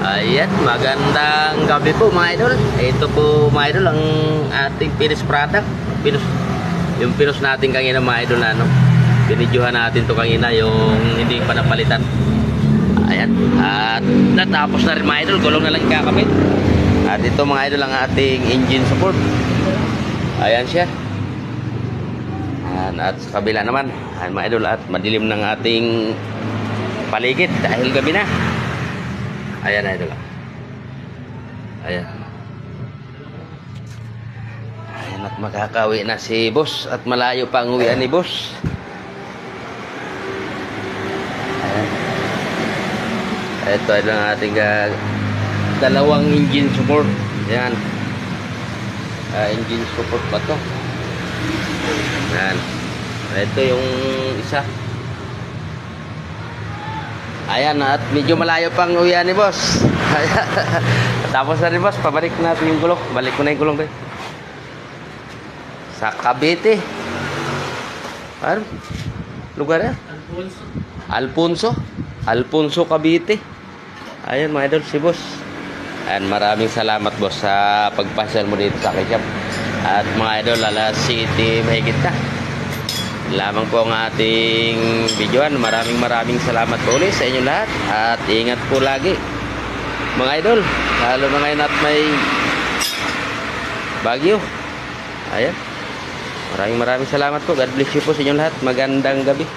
Ayan, magandang gabi po mga idol. Ito po mga idol ang ating finished product. Yung pinos natin kanina mga idol na ano. Binidyohan natin to kanina yung hindi pa napalitan. Ayan, at natapos na rin mga idol. Gulong na lang kakabit. At ito mga idol ang ating engine support. Ayan siya. Ayan, at sa kabila naman, ayan mga idol, at madilim ng ating paligid dahil gabi na. Ayan idol. Ayan. Ayan, at makakawi na si boss. At malayo pa ang uwian ni boss. Ayan. Ito ay lang ating dalawang engine support. Ayan. Engine support pa to. Ayan. Ito yung isa. Ayan, at medyo malayo pang uwian ni boss. Tapos na rin boss, pabalik natin yung gulong. Balik ko na yung gulong ko. Sa Cavite. Ano? Lugar yan? Alfonso, Cavite. Ayan mga idol, si boss. Ayan, maraming salamat boss sa pagpasyal mo dito sa akin shop. At mga idol, alas City mahigit na lamang po ang ating videoan. Maraming salamat po ulit sa inyo lahat. At ingat po lagi mga idol, lalo na ngayon at may bagyo. Ayan, maraming salamat po. God bless you po sa inyo lahat. Magandang gabi.